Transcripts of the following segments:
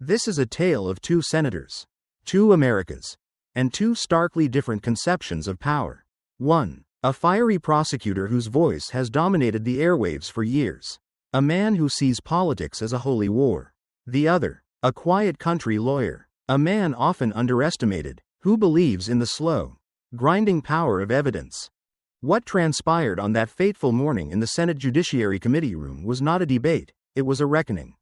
This is a tale of two senators, two Americas, and two starkly different conceptions of power. 1. A fiery prosecutor whose voice has dominated the airwaves for years. A man who sees politics as a holy war. The other, a quiet country lawyer. A man often underestimated, who believes in the slow, grinding power of evidence. What transpired on that fateful morning in the Senate Judiciary Committee room was not a debate, it was a reckoning.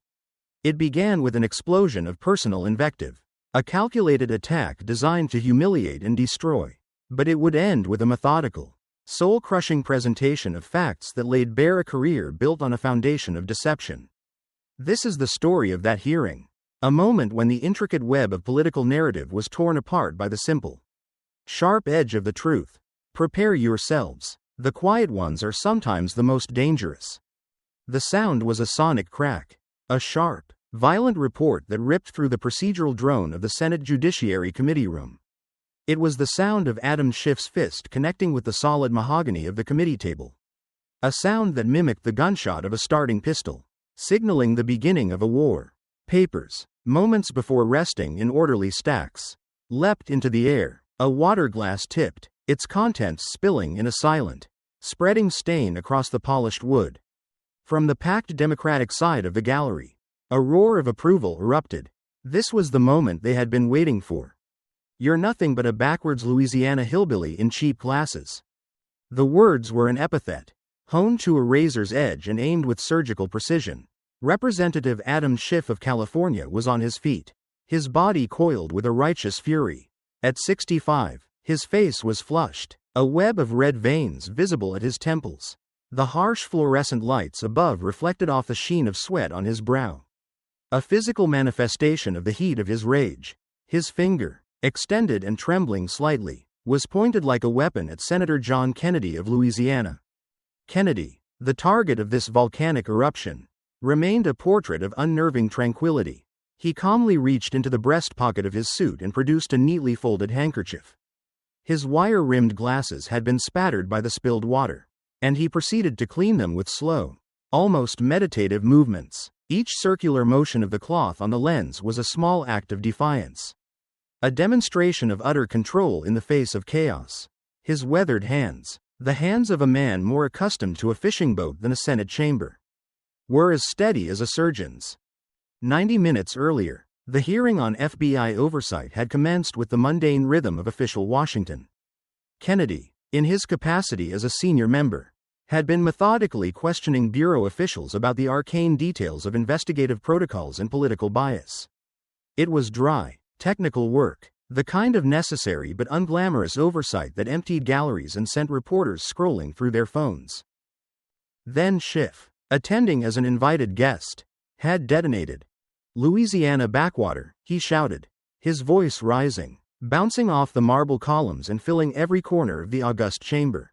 It began with an explosion of personal invective, a calculated attack designed to humiliate and destroy. But it would end with a methodical, soul-crushing presentation of facts that laid bare a career built on a foundation of deception. This is the story of that hearing, a moment when the intricate web of political narrative was torn apart by the simple, sharp edge of the truth. Prepare yourselves. The quiet ones are sometimes the most dangerous. The sound was a sonic crack, a sharp, violent report that ripped through the procedural drone of the Senate Judiciary Committee room. It was the sound of Adam Schiff's fist connecting with the solid mahogany of the committee table. A sound that mimicked the gunshot of a starting pistol, signaling the beginning of a war. Papers, moments before resting in orderly stacks, leapt into the air, a water glass tipped, its contents spilling in a silent, spreading stain across the polished wood. From the packed Democratic side of the gallery, a roar of approval erupted. This was the moment they had been waiting for. "You're nothing but a backwards Louisiana hillbilly in cheap glasses." The words were an epithet, honed to a razor's edge and aimed with surgical precision. Representative Adam Schiff of California was on his feet, his body coiled with a righteous fury. At 65, his face was flushed, a web of red veins visible at his temples. The harsh fluorescent lights above reflected off the sheen of sweat on his brow. A physical manifestation of the heat of his rage. His finger, extended and trembling slightly, was pointed like a weapon at Senator John Kennedy of Louisiana. Kennedy, the target of this volcanic eruption, remained a portrait of unnerving tranquility. He calmly reached into the breast pocket of his suit and produced a neatly folded handkerchief. His wire-rimmed glasses had been spattered by the spilled water, and he proceeded to clean them with slow, almost meditative movements. Each circular motion of the cloth on the lens was a small act of defiance, a demonstration of utter control in the face of chaos. His weathered hands, the hands of a man more accustomed to a fishing boat than a Senate chamber, were as steady as a surgeon's. 90 minutes earlier, the hearing on FBI oversight had commenced with the mundane rhythm of official Washington. Kennedy, in his capacity as a senior member, had been methodically questioning bureau officials about the arcane details of investigative protocols and political bias. It was dry, technical work, the kind of necessary but unglamorous oversight that emptied galleries and sent reporters scrolling through their phones. Then Schiff, attending as an invited guest, had detonated. "Louisiana backwater," he shouted, his voice rising, bouncing off the marble columns and filling every corner of the august chamber.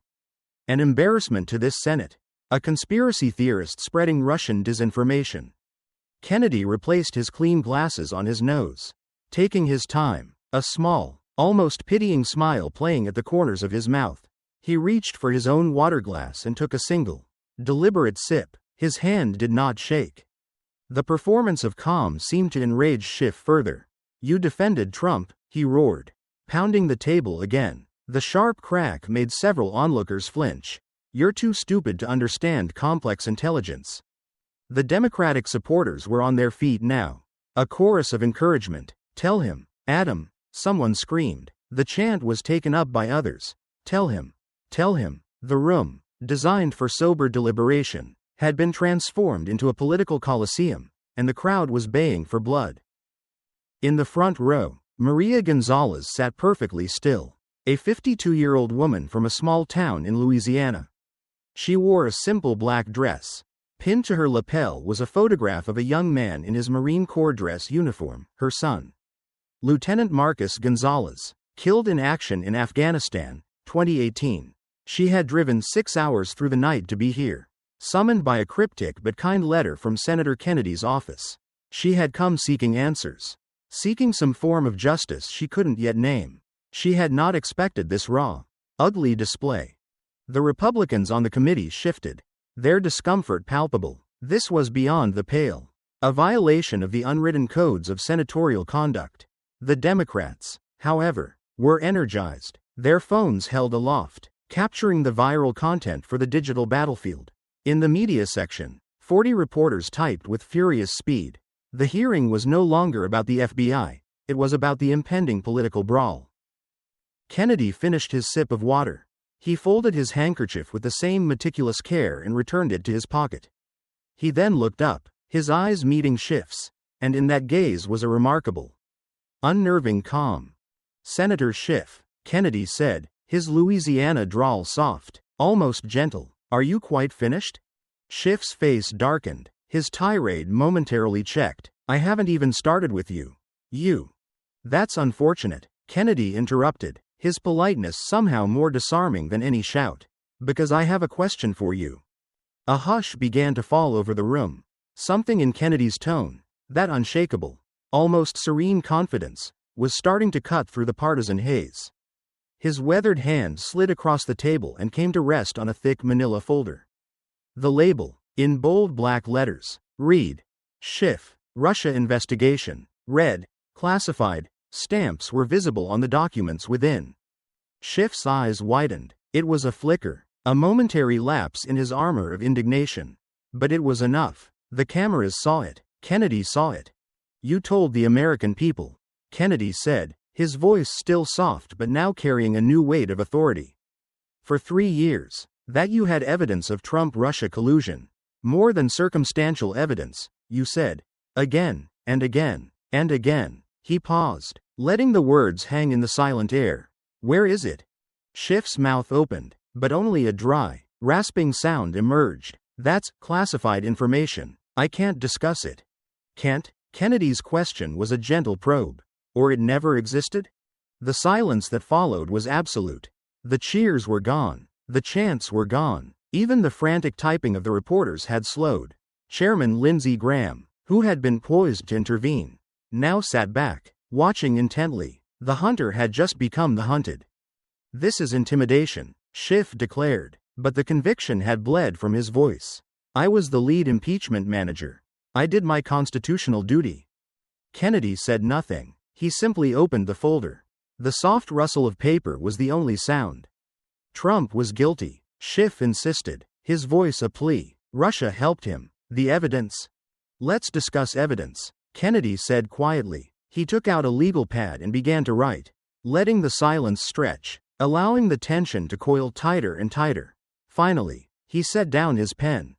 An embarrassment to this Senate, a conspiracy theorist spreading Russian disinformation. Kennedy replaced his clean glasses on his nose, taking his time, a small, almost pitying smile playing at the corners of his mouth. He reached for his own water glass and took a single, deliberate sip. His hand did not shake. The performance of calm seemed to enrage Schiff further. "You defended Trump," he roared, pounding the table again. The sharp crack made several onlookers flinch. "You're too stupid to understand complex intelligence." The Democratic supporters were on their feet now. A chorus of encouragement. "Tell him, Adam," someone screamed. The chant was taken up by others. "Tell him, tell him." The room, designed for sober deliberation, had been transformed into a political coliseum, and the crowd was baying for blood. In the front row, Maria Gonzalez sat perfectly still, a 52-year-old woman from a small town in Louisiana. She wore a simple black dress. Pinned to her lapel was a photograph of a young man in his Marine Corps dress uniform, her son, Lieutenant Marcus Gonzalez, killed in action in Afghanistan, 2018. She had driven 6 hours through the night to be here, summoned by a cryptic but kind letter from Senator Kennedy's office. She had come seeking answers, seeking some form of justice she couldn't yet name. She had not expected this raw, ugly display. The Republicans on the committee shifted, their discomfort palpable. This was beyond the pale. A violation of the unwritten codes of senatorial conduct. The Democrats, however, were energized, their phones held aloft, capturing the viral content for the digital battlefield. In the media section, 40 reporters typed with furious speed. The hearing was no longer about the FBI, it was about the impending political brawl. Kennedy finished his sip of water. He folded his handkerchief with the same meticulous care and returned it to his pocket. He then looked up, his eyes meeting Schiff's, and in that gaze was a remarkable, unnerving calm. "Senator Schiff," Kennedy said, his Louisiana drawl soft, almost gentle, "are you quite finished?" Schiff's face darkened, his tirade momentarily checked. "I haven't even started with you. You." "That's unfortunate," Kennedy interrupted, his politeness somehow more disarming than any shout. "Because I have a question for you." A hush began to fall over the room. Something in Kennedy's tone, that unshakable, almost serene confidence, was starting to cut through the partisan haze. His weathered hand slid across the table and came to rest on a thick manila folder. The label, in bold black letters, read, "Schiff, Russia Investigation," red, "Classified," stamps were visible on the documents within. Schiff's eyes widened. It was a flicker, a momentary lapse in his armor of indignation. But it was enough. The cameras saw it. Kennedy saw it. "You told the American people," Kennedy said, his voice still soft but now carrying a new weight of authority. "For 3 years, that you had evidence of Trump-Russia collusion. More than circumstantial evidence, you said. Again, and again, and again." He paused, letting the words hang in the silent air. "Where is it?" Schiff's mouth opened, but only a dry, rasping sound emerged. "That's classified information. I can't discuss it." "Can't?" Kennedy's question was a gentle probe. "Or it never existed?" The silence that followed was absolute. The cheers were gone. The chants were gone. Even the frantic typing of the reporters had slowed. Chairman Lindsey Graham, who had been poised to intervene, now sat back, watching intently. The hunter had just become the hunted. "This is intimidation," Schiff declared, but the conviction had bled from his voice. "I was the lead impeachment manager. I did my constitutional duty." Kennedy said nothing. He simply opened the folder. The soft rustle of paper was the only sound. "Trump was guilty," Schiff insisted, his voice a plea. "Russia helped him. The evidence?" "Let's discuss evidence," Kennedy said quietly. He took out a legal pad and began to write, letting the silence stretch, allowing the tension to coil tighter and tighter. Finally, he set down his pen.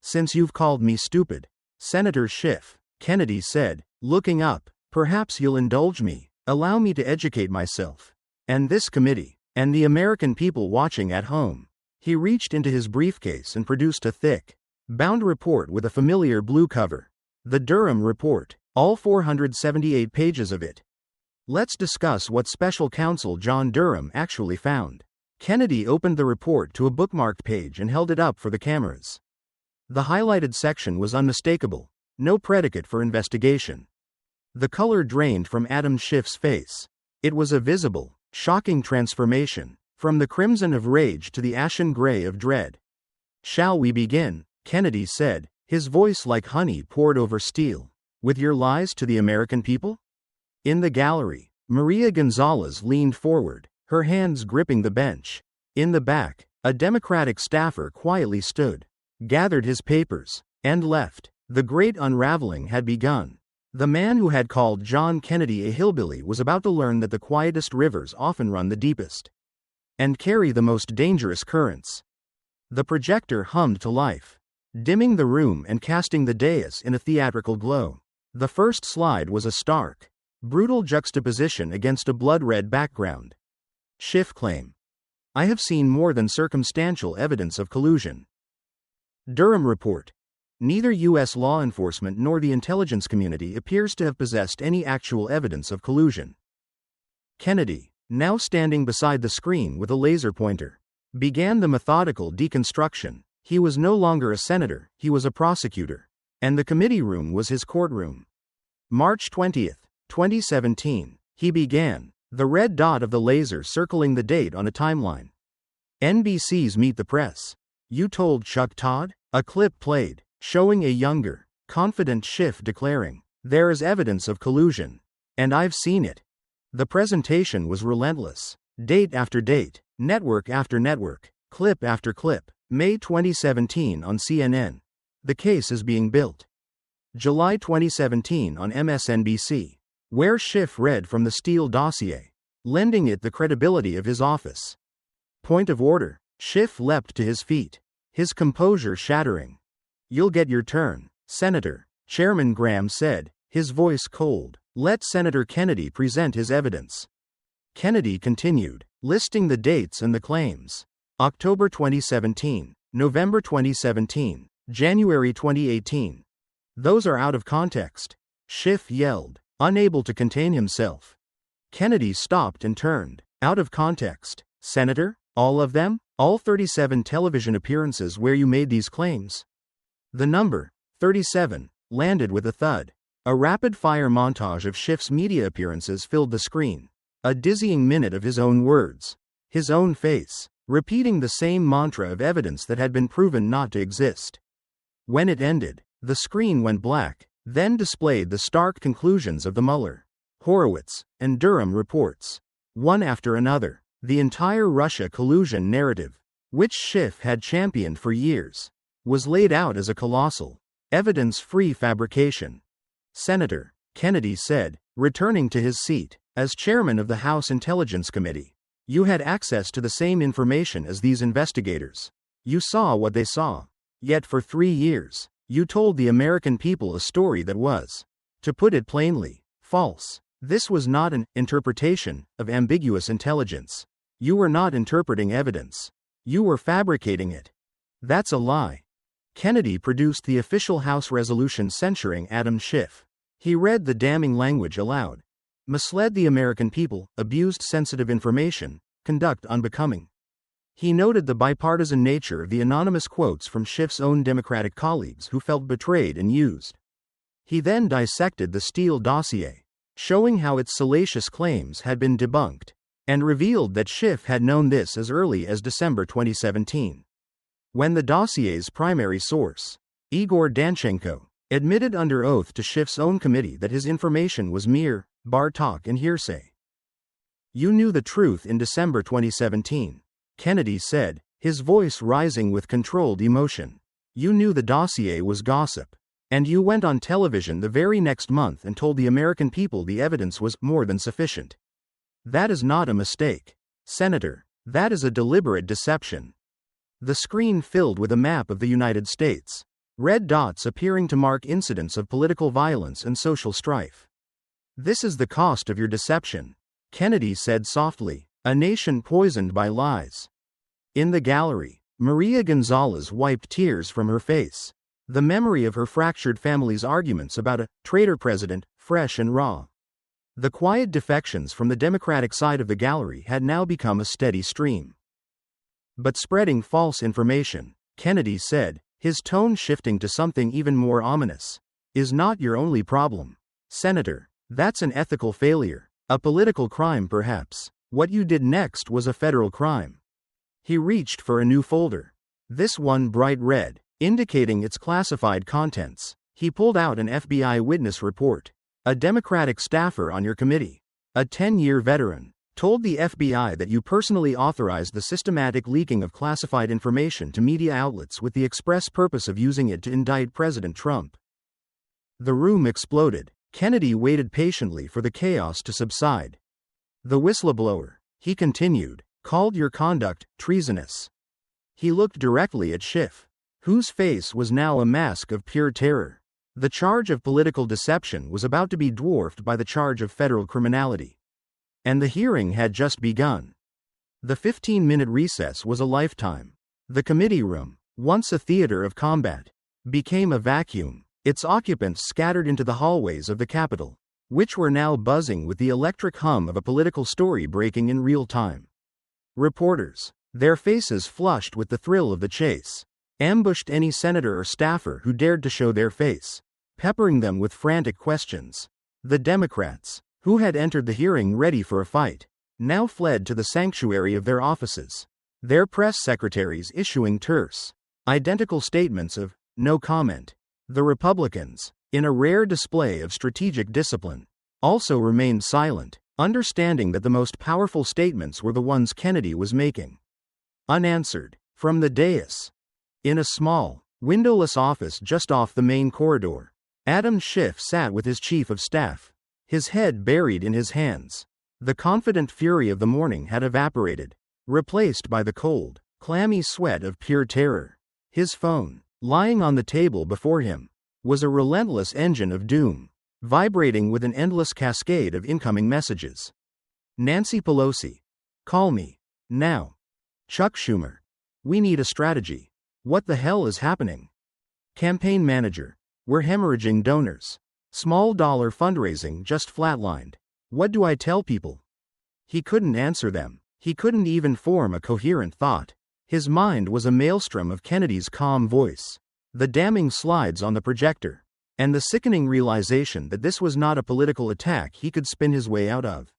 "Since you've called me stupid, Senator Schiff," Kennedy said, looking up, "perhaps you'll indulge me, allow me to educate myself, and this committee, and the American people watching at home." He reached into his briefcase and produced a thick, bound report with a familiar blue cover. The Durham Report, all 478 pages of it. "Let's discuss what Special Counsel John Durham actually found." Kennedy opened the report to a bookmarked page and held it up for the cameras. The highlighted section was unmistakable, no predicate for investigation. The color drained from Adam Schiff's face. It was a visible, shocking transformation, from the crimson of rage to the ashen gray of dread. "Shall we begin?" Kennedy said, his voice like honey poured over steel. "With your lies to the American people?" In the gallery, Maria Gonzalez leaned forward, her hands gripping the bench. In the back, a Democratic staffer quietly stood, gathered his papers, and left. The great unraveling had begun. The man who had called John Kennedy a hillbilly was about to learn that the quietest rivers often run the deepest, and carry the most dangerous currents. The projector hummed to life, dimming the room and casting the dais in a theatrical glow. The first slide was a stark, brutal juxtaposition against a blood-red background. Schiff claim. "I have seen more than circumstantial evidence of collusion." Durham Report. Neither U.S. law enforcement nor the intelligence community appears to have possessed any actual evidence of collusion. Kennedy, now standing beside the screen with a laser pointer, began the methodical deconstruction. He was no longer a senator, he was a prosecutor. And the committee room was his courtroom. March 20th, 2017, he began, the red dot of the laser circling the date on a timeline. NBC's Meet the Press. "You told Chuck Todd?" A clip played, showing a younger, confident Schiff declaring, "There is evidence of collusion. And I've seen it." The presentation was relentless. Date after date, network after network, clip after clip. May 2017 on CNN. The case is being built. July 2017 on MSNBC, where Schiff read from the Steele dossier, lending it the credibility of his office. Point of order. Schiff leapt to his feet, his composure shattering. "You'll get your turn, Senator," Chairman Graham said, his voice cold. "Let Senator Kennedy present his evidence." Kennedy continued, listing the dates and the claims. October 2017, November 2017, January 2018. "Those are out of context," Schiff yelled, unable to contain himself. Kennedy stopped and turned. "Out of context, Senator? All of them? All 37 television appearances where you made these claims?" The number, 37, landed with a thud. A rapid-fire montage of Schiff's media appearances filled the screen. A dizzying minute of his own words. His own face, repeating the same mantra of evidence that had been proven not to exist. When it ended, the screen went black, then displayed the stark conclusions of the Mueller, Horowitz, and Durham reports. One after another, the entire Russia collusion narrative, which Schiff had championed for years, was laid out as a colossal, evidence-free fabrication. "Senator," Kennedy said, returning to his seat, as chairman of the House Intelligence Committee, "you had access to the same information as these investigators. You saw what they saw. Yet for 3 years, you told the American people a story that was, to put it plainly, false. This was not an interpretation of ambiguous intelligence. You were not interpreting evidence. You were fabricating it. That's a lie." Kennedy produced the official House resolution censuring Adam Schiff. He read the damning language aloud. "Misled the American people, abused sensitive information, conduct unbecoming." He noted the bipartisan nature of the anonymous quotes from Schiff's own Democratic colleagues who felt betrayed and used. He then dissected the Steele dossier, showing how its salacious claims had been debunked, and revealed that Schiff had known this as early as December 2017. When the dossier's primary source, Igor Danchenko, admitted under oath to Schiff's own committee that his information was mere bar talk and hearsay. "You knew the truth in December 2017, Kennedy said, his voice rising with controlled emotion. "You knew the dossier was gossip. And you went on television the very next month and told the American people the evidence was more than sufficient. That is not a mistake, Senator. That is a deliberate deception." The screen filled with a map of the United States, red dots appearing to mark incidents of political violence and social strife. "This is the cost of your deception," Kennedy said softly, "a nation poisoned by lies." In the gallery, Maria Gonzalez wiped tears from her face, the memory of her fractured family's arguments about a traitor president, fresh and raw. The quiet defections from the Democratic side of the gallery had now become a steady stream. "But spreading false information," Kennedy said, his tone shifting to something even more ominous, "is not your only problem, Senator. That's an ethical failure, a political crime perhaps. What you did next was a federal crime." He reached for a new folder. This one bright red, indicating its classified contents. He pulled out an FBI witness report. "A Democratic staffer on your committee, a 10-year veteran, told the FBI that you personally authorized the systematic leaking of classified information to media outlets with the express purpose of using it to indict President Trump." The room exploded. Kennedy waited patiently for the chaos to subside. "The whistleblower," he continued, "called your conduct treasonous." He looked directly at Schiff, whose face was now a mask of pure terror. The charge of political deception was about to be dwarfed by the charge of federal criminality. And the hearing had just begun. The 15-minute recess was a lifetime. The committee room, once a theater of combat, became a vacuum, its occupants scattered into the hallways of the Capitol, which were now buzzing with the electric hum of a political story breaking in real time. Reporters, their faces flushed with the thrill of the chase, ambushed any senator or staffer who dared to show their face, peppering them with frantic questions. The Democrats, who had entered the hearing ready for a fight, now fled to the sanctuary of their offices, their press secretaries issuing terse, identical statements of no comment. The Republicans, in a rare display of strategic discipline, also remained silent, understanding that the most powerful statements were the ones Kennedy was making. Unanswered, from the dais, in a small, windowless office just off the main corridor, Adam Schiff sat with his chief of staff, his head buried in his hands. The confident fury of the morning had evaporated, replaced by the cold, clammy sweat of pure terror. His phone, lying on the table before him, was a relentless engine of doom, vibrating with an endless cascade of incoming messages. Nancy Pelosi. Call me. Now. Chuck Schumer. We need a strategy. What the hell is happening? Campaign manager. We're hemorrhaging donors. Small dollar fundraising just flatlined. What do I tell people? He couldn't answer them. He couldn't even form a coherent thought. His mind was a maelstrom of Kennedy's calm voice, the damning slides on the projector, and the sickening realization that this was not a political attack he could spin his way out of.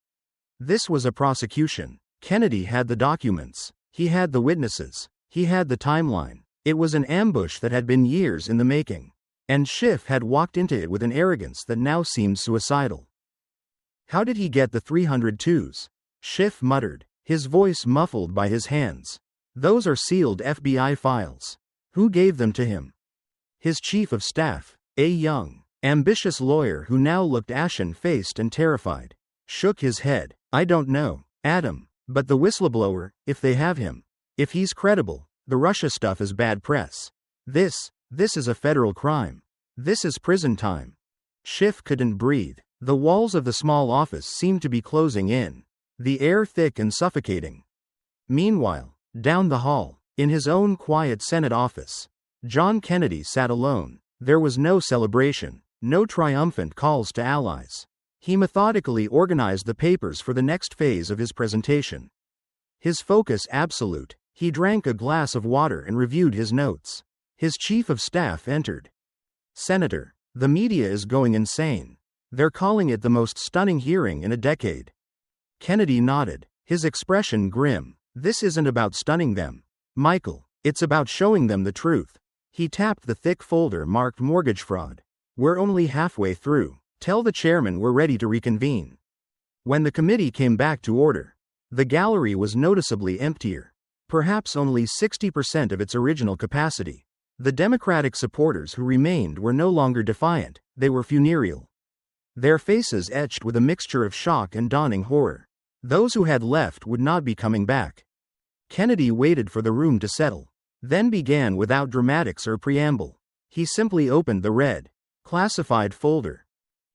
This was a prosecution. Kennedy had the documents. He had the witnesses. He had the timeline. It was an ambush that had been years in the making, and Schiff had walked into it with an arrogance that now seemed suicidal. How did he get the 302s? Schiff muttered, his voice muffled by his hands. Those are sealed FBI files. Who gave them to him? His chief of staff, a young, ambitious lawyer who now looked ashen-faced and terrified, shook his head. I don't know, Adam, but the whistleblower, if they have him, if he's credible, the Russia stuff is bad press. This is a federal crime. This is prison time. Schiff couldn't breathe. The walls of the small office seemed to be closing in, the air thick and suffocating. Meanwhile, down the hall, in his own quiet Senate office, John Kennedy sat alone. There was no celebration, no triumphant calls to allies. He methodically organized the papers for the next phase of his presentation. His focus absolute, he drank a glass of water and reviewed his notes. His chief of staff entered. Senator, the media is going insane. They're calling it the most stunning hearing in a decade. Kennedy nodded, his expression grim. This isn't about stunning them, Michael. It's about showing them the truth. He tapped the thick folder marked mortgage fraud. We're only halfway through. Tell the chairman we're ready to reconvene. When the committee came back to order, the gallery was noticeably emptier. Perhaps only 60% of its original capacity. The Democratic supporters who remained were no longer defiant, they were funereal. Their faces etched with a mixture of shock and dawning horror. Those who had left would not be coming back. Kennedy waited for the room to settle, then began without dramatics or preamble. He simply opened the red, classified folder.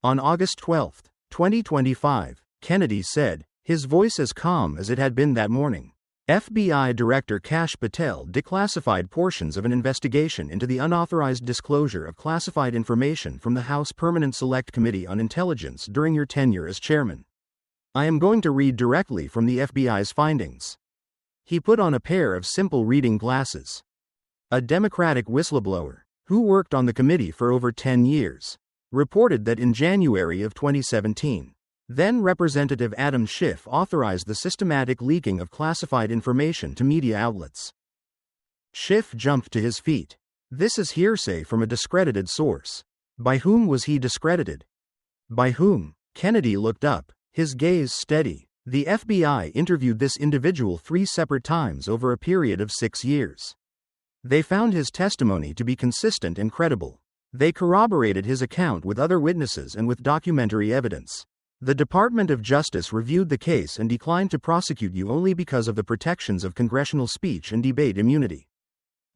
On August 12, 2025, Kennedy said, his voice as calm as it had been that morning. FBI Director Kash Patel declassified portions of an investigation into the unauthorized disclosure of classified information from the House Permanent Select Committee on Intelligence during your tenure as chairman. I am going to read directly from the FBI's findings. He put on a pair of simple reading glasses. A Democratic whistleblower, who worked on the committee for over 10 years, reported that in January of 2017, then Representative Adam Schiff authorized the systematic leaking of classified information to media outlets. Schiff jumped to his feet. This is hearsay from a discredited source. By whom was he discredited? By whom? Kennedy looked up, his gaze steady. The FBI interviewed this individual 3 separate times over a period of 6 years. They found his testimony to be consistent and credible. They corroborated his account with other witnesses and with documentary evidence. The Department of Justice reviewed the case and declined to prosecute you only because of the protections of congressional speech and debate immunity.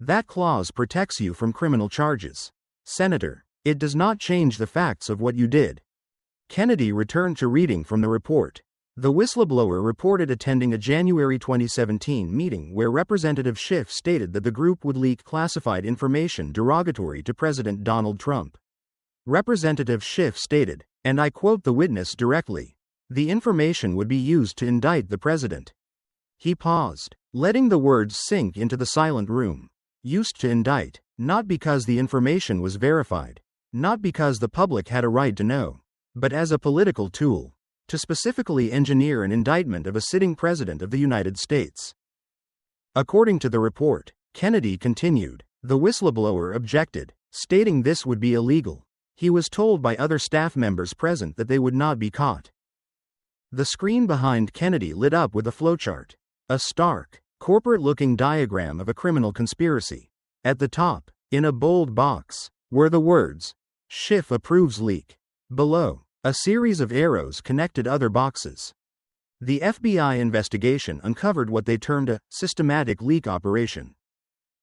That clause protects you from criminal charges. Senator, it does not change the facts of what you did. Kennedy returned to reading from the report. The whistleblower reported attending a January 2017 meeting where Representative Schiff stated that the group would leak classified information derogatory to President Donald Trump. Representative Schiff stated, and I quote the witness directly, the information would be used to indict the president. He paused, letting the words sink into the silent room. Used to indict, not because the information was verified, not because the public had a right to know, but as a political tool, to specifically engineer an indictment of a sitting president of the United States. According to the report, Kennedy continued, the whistleblower objected. stating this would be illegal. He was told by other staff members present that they would not be caught. The screen behind Kennedy lit up with a flowchart. A stark, corporate-looking diagram of a criminal conspiracy. At the top, in a bold box, were the words, "Schiff approves leak." Below, a series of arrows connected other boxes. The FBI investigation uncovered what they termed a systematic leak operation.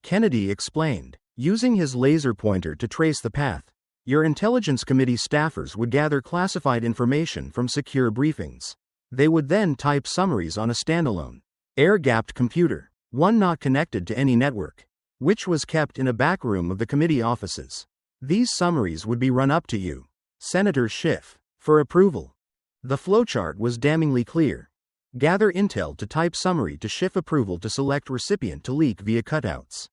Kennedy explained, using his laser pointer to trace the path, your Intelligence Committee staffers would gather classified information from secure briefings. They would then type summaries on a standalone, air-gapped computer, one not connected to any network, which was kept in a back room of the committee offices. These summaries would be run up to you, Senator Schiff, for approval. The flowchart was damningly clear. Gather intel to type summary to Schiff approval to select recipient to leak via cutouts.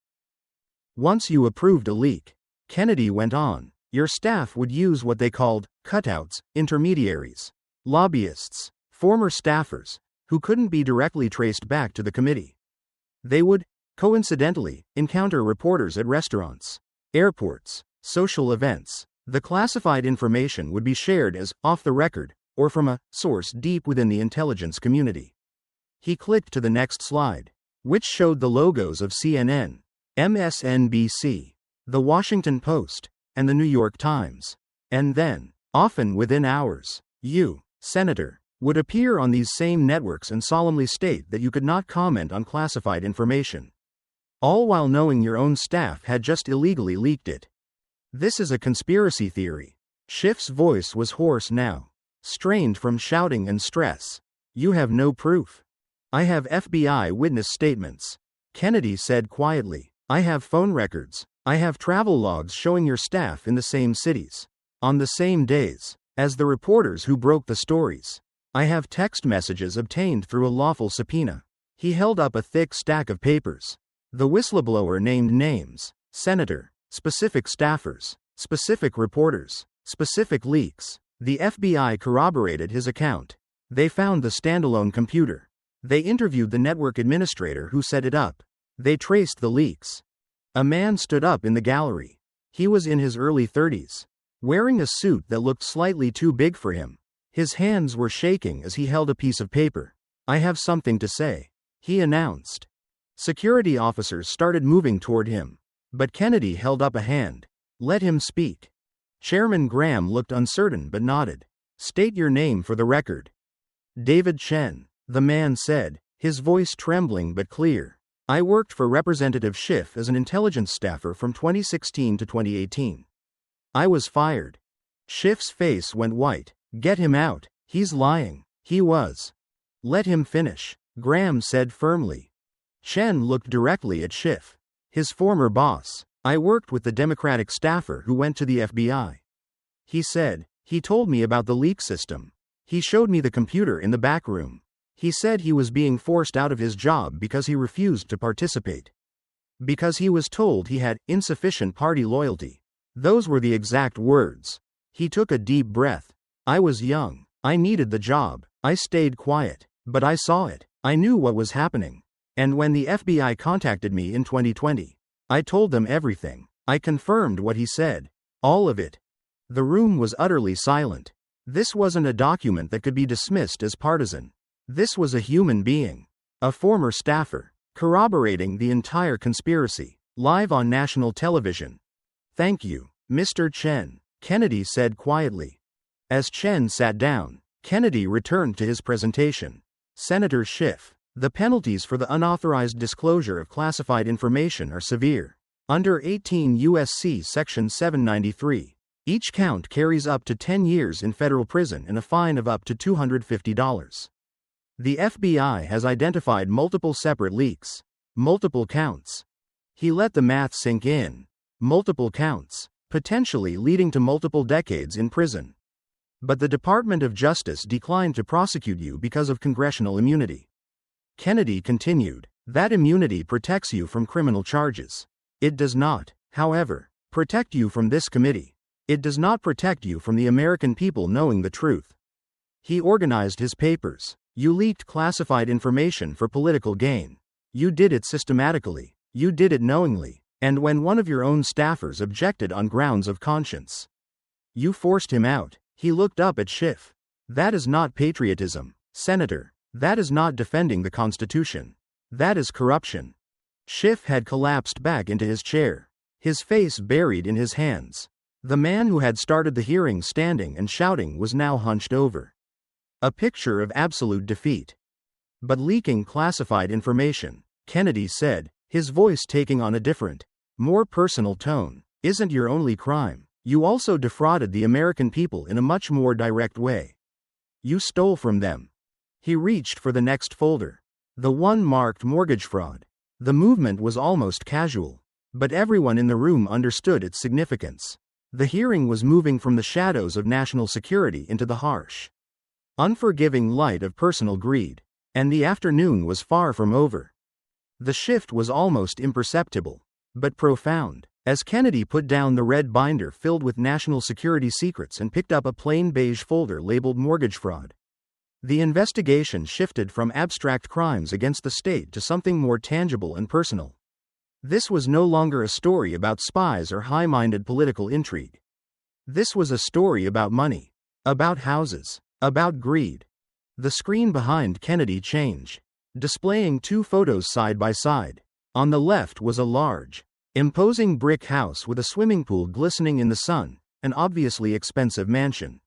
Once you approved a leak, Kennedy went on, your staff would use what they called cutouts, intermediaries, lobbyists, former staffers, who couldn't be directly traced back to the committee. They would, coincidentally, encounter reporters at restaurants, airports, social events. The classified information would be shared as off the record, or from a source deep within the intelligence community. He clicked to the next slide, which showed the logos of CNN, MSNBC, The Washington Post, and the New York Times. And then, often within hours, you, Senator, would appear on these same networks and solemnly state that you could not comment on classified information. All while knowing your own staff had just illegally leaked it. This is a conspiracy theory. Schiff's voice was hoarse now, strained from shouting and stress. You have no proof. I have FBI witness statements, Kennedy said quietly. I have phone records. I have travel logs showing your staff in the same cities, on the same days, as the reporters who broke the stories. I have text messages obtained through a lawful subpoena. He held up a thick stack of papers. The whistleblower named names, Senator, specific staffers, specific reporters, specific leaks. The FBI corroborated his account. They found the standalone computer. They interviewed the network administrator who set it up. They traced the leaks. A man stood up in the gallery. He was in his early 30s, wearing a suit that looked slightly too big for him. His hands were shaking as he held a piece of paper. I have something to say, he announced. Security officers started moving toward him, but Kennedy held up a hand. Let him speak. Chairman Graham looked uncertain but nodded. State your name for the record. David Chen, the man said, his voice trembling but clear. I worked for Representative Schiff as an intelligence staffer from 2016 to 2018. I was fired. Schiff's face went white. Get him out. He's lying. He was. Let him finish, Graham said firmly. Chen looked directly at Schiff, his former boss. I worked with the Democratic staffer who went to the FBI. He said, he told me about the leak system. He showed me the computer in the back room. He said he was being forced out of his job because he refused to participate. Because he was told he had insufficient party loyalty. Those were the exact words. He took a deep breath. I was young. I needed the job. I stayed quiet. But I saw it. I knew what was happening. And when the FBI contacted me in 2020, I told them everything. I confirmed what he said. All of it. The room was utterly silent. This wasn't a document that could be dismissed as partisan. This was a human being. A former staffer. Corroborating the entire conspiracy. Live on national television. Thank you, Mr. Chen, Kennedy said quietly. As Chen sat down, Kennedy returned to his presentation. Senator Schiff, the penalties for the unauthorized disclosure of classified information are severe. Under 18 U.S.C. Section 793, each count carries up to 10 years in federal prison and a fine of up to $250. The FBI has identified multiple separate leaks. Multiple counts. He let the math sink in. Multiple counts, potentially leading to multiple decades in prison. But the Department of Justice declined to prosecute you because of congressional immunity. Kennedy continued, that immunity protects you from criminal charges. It does not, however, protect you from this committee. It does not protect you from the American people knowing the truth. He organized his papers. You leaked classified information for political gain. You did it systematically. You did it knowingly. And when one of your own staffers objected on grounds of conscience, you forced him out. He looked up at Schiff. That is not patriotism, Senator. That is not defending the Constitution. That is corruption. Schiff had collapsed back into his chair, his face buried in his hands. The man who had started the hearing standing and shouting was now hunched over. A picture of absolute defeat. But leaking classified information, Kennedy said, his voice taking on a different, more personal tone, isn't your only crime. You also defrauded the American people in a much more direct way. You stole from them. He reached for the next folder. The one marked mortgage fraud. The movement was almost casual, but everyone in the room understood its significance. The hearing was moving from the shadows of national security into the harsh, unforgiving light of personal greed, and the afternoon was far from over. The shift was almost imperceptible, but profound, as Kennedy put down the red binder filled with national security secrets and picked up a plain beige folder labeled mortgage fraud. The investigation shifted from abstract crimes against the state to something more tangible and personal. This was no longer a story about spies or high-minded political intrigue. This was a story about money, about houses, about greed. The screen behind Kennedy changed, displaying two photos side by side. On the left was a large, imposing brick house with a swimming pool glistening in the sun, an obviously expensive mansion.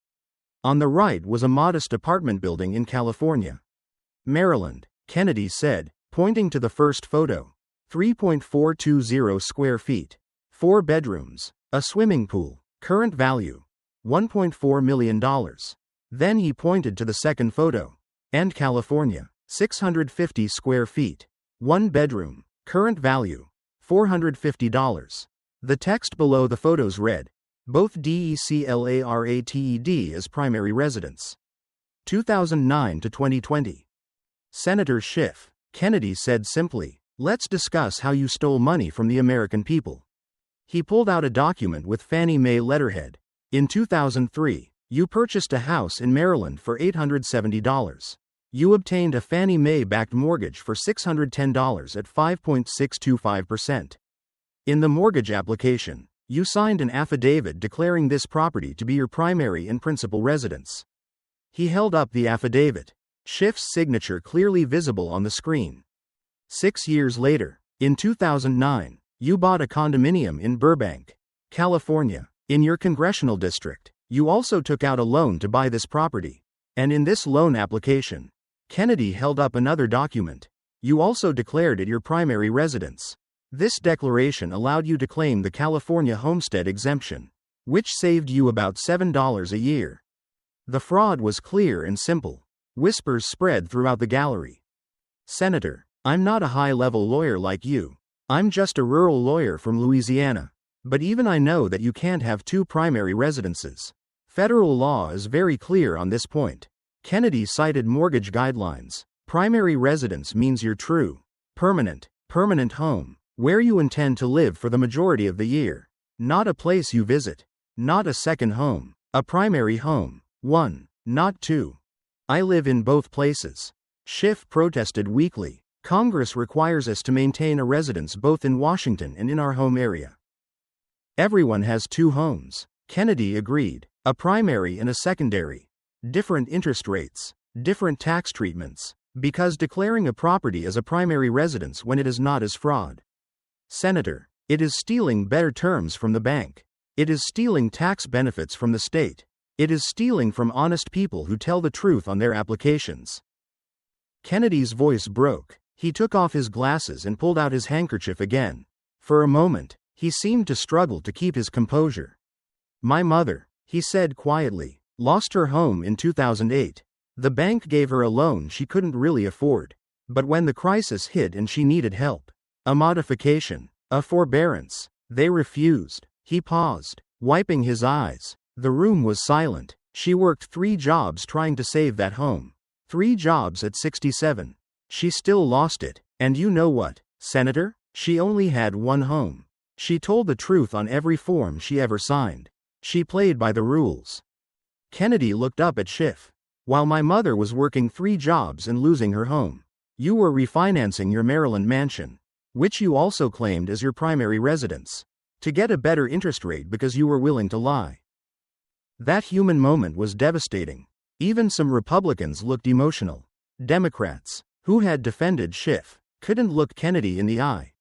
On the right was a modest apartment building in California. Maryland, Kennedy said, pointing to the first photo. 3.420 square feet. 4 bedrooms. A swimming pool. Current value. $1.4 million. Then he pointed to the second photo. And California. 650 square feet. 1 bedroom. Current value. $450. The text below the photos read, both DECLARATED as primary residence. 2009 to 2020. Senator Schiff, Kennedy said simply, let's discuss how you stole money from the American people. He pulled out a document with Fannie Mae letterhead. In 2003, you purchased a house in Maryland for $870. You obtained a Fannie Mae-backed mortgage for $610 at 5.625%. In the mortgage application, you signed an affidavit declaring this property to be your primary and principal residence. He held up the affidavit, Schiff's signature clearly visible on the screen. 6 years later, in 2009, you bought a condominium in Burbank, California. In your congressional district, you also took out a loan to buy this property. And in this loan application, Kennedy held up another document. You also declared it your primary residence. This declaration allowed you to claim the California homestead exemption, which saved you about $7 a year. The fraud was clear and simple. Whispers spread throughout the gallery. Senator, I'm not a high-level lawyer like you. I'm just a rural lawyer from Louisiana. But even I know that you can't have two primary residences. Federal law is very clear on this point. Kennedy cited mortgage guidelines. Primary residence means your true, permanent home, where you intend to live for the majority of the year. Not a place you visit. Not a second home. A primary home. 1, not 2. I live in both places. Schiff protested weakly. Congress requires us to maintain a residence both in Washington and in our home area. Everyone has two homes. Kennedy agreed. A primary and a secondary. Different interest rates. Different tax treatments. Because declaring a property as a primary residence when it is not is fraud. Senator, it is stealing better terms from the bank. It is stealing tax benefits from the state. It is stealing from honest people who tell the truth on their applications. Kennedy's voice broke. He took off his glasses and pulled out his handkerchief again. For a moment, he seemed to struggle to keep his composure. My mother, he said quietly, lost her home in 2008. The bank gave her a loan she couldn't really afford. But when the crisis hit and she needed help, a modification, a forbearance, they refused. He paused, wiping his eyes. The room was silent. She worked 3 jobs trying to save that home. 3 jobs at 67. She still lost it. And you know what, Senator? She only had one home. She told the truth on every form she ever signed. She played by the rules. Kennedy looked up at Schiff. While my mother was working 3 jobs and losing her home, you were refinancing your Maryland mansion. which you also claimed as your primary residence, to get a better interest rate because you were willing to lie. That human moment was devastating. Even some Republicans looked emotional. Democrats, who had defended Schiff, couldn't look Kennedy in the eye.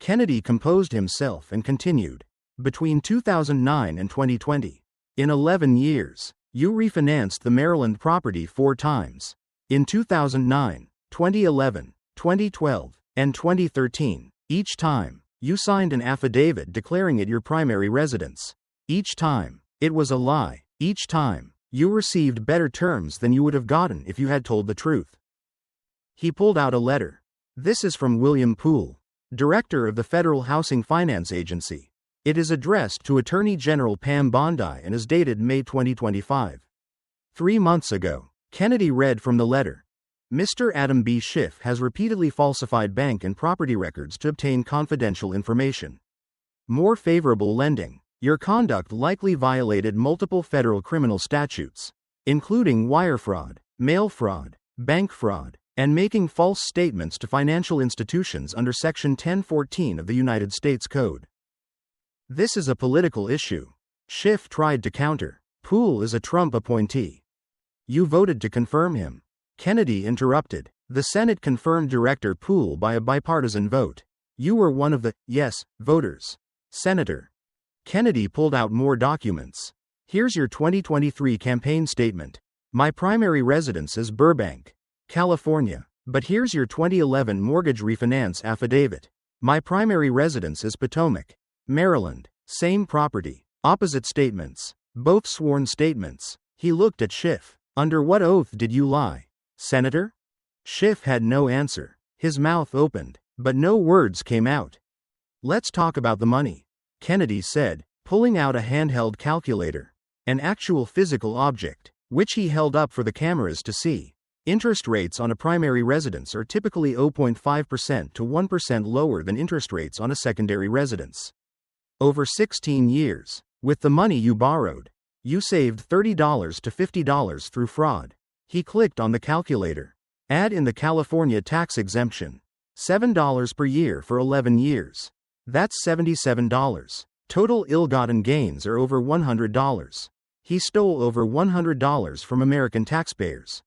Kennedy composed himself and continued. Between 2009 and 2020, in 11 years, you refinanced the Maryland property 4 times. In 2009, 2011, 2012, and 2013, each time, you signed an affidavit declaring it your primary residence. Each time, it was a lie. Each time, you received better terms than you would have gotten if you had told the truth. He pulled out a letter. This is from William Poole, director of the Federal Housing Finance Agency. It is addressed to Attorney General Pam Bondi and is dated May 2025. 3 months ago, Kennedy read from the letter. Mr. Adam B. Schiff has repeatedly falsified bank and property records to obtain confidential information. More favorable lending. Your conduct likely violated multiple federal criminal statutes, including wire fraud, mail fraud, bank fraud, and making false statements to financial institutions under Section 1014 of the United States Code. This is a political issue. Schiff tried to counter. Poole is a Trump appointee. You voted to confirm him. Kennedy interrupted. The Senate confirmed Director Poole by a bipartisan vote. You were one of the yes voters. Senator. Kennedy pulled out more documents. Here's your 2023 campaign statement. My primary residence is Burbank, California. But here's your 2011 mortgage refinance affidavit. My primary residence is Potomac, Maryland. Same property. Opposite statements. Both sworn statements. He looked at Schiff. Under what oath did you lie, Senator? Schiff had no answer. His mouth opened, but no words came out. Let's talk about the money, Kennedy said, pulling out a handheld calculator, an actual physical object, which he held up for the cameras to see. Interest rates on a primary residence are typically 0.5% to 1% lower than interest rates on a secondary residence. Over 16 years, with the money you borrowed, you saved $30 to $50 through fraud. He clicked on the calculator. Add in the California tax exemption. $7 per year for 11 years. That's $77. Total ill-gotten gains are over $100. He stole over $100 from American taxpayers.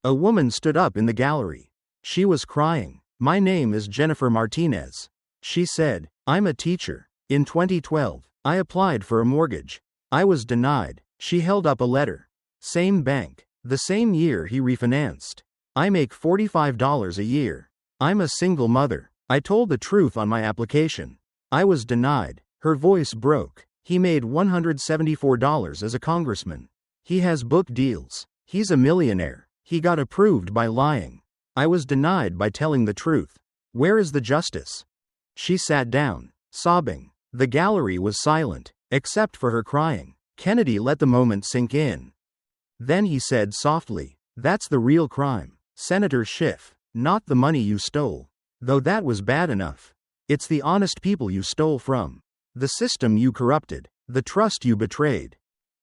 A woman stood up in the gallery. She was crying. My name is Jennifer Martinez. She said, I'm a teacher. In 2012, I applied for a mortgage. I was denied. She held up a letter. Same bank. The same year he refinanced. I make $45 a year. I'm a single mother. I told the truth on my application. I was denied. Her voice broke. He made $174 as a congressman. He has book deals. He's a millionaire. He got approved by lying. I was denied by telling the truth. Where is the justice? She sat down, sobbing. The gallery was silent, except for her crying. Kennedy let the moment sink in. Then he said softly, that's the real crime, Senator Schiff, not the money you stole. Though that was bad enough. It's the honest people you stole from. The system you corrupted. The trust you betrayed.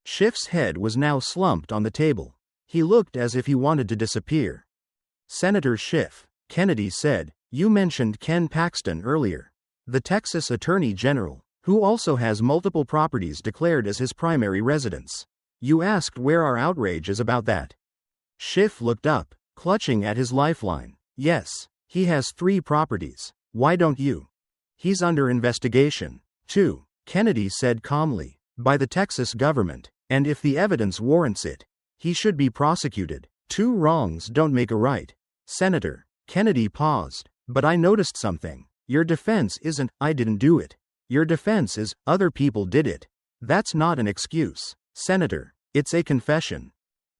Schiff's head was now slumped on the table. He looked as if he wanted to disappear. Senator Schiff, Kennedy said, you mentioned Ken Paxton earlier. The Texas Attorney General, who also has multiple properties declared as his primary residence. You asked where our outrage is about that. Schiff looked up, clutching at his lifeline. Yes, he has 3 properties. Why don't you? He's under investigation, too, Kennedy said calmly, by the Texas government, and if the evidence warrants it, he should be prosecuted. 2 wrongs don't make a right. Senator, Kennedy paused, but I noticed something. Your defense isn't, I didn't do it. Your defense is, other people did it. That's not an excuse, Senator. It's a confession.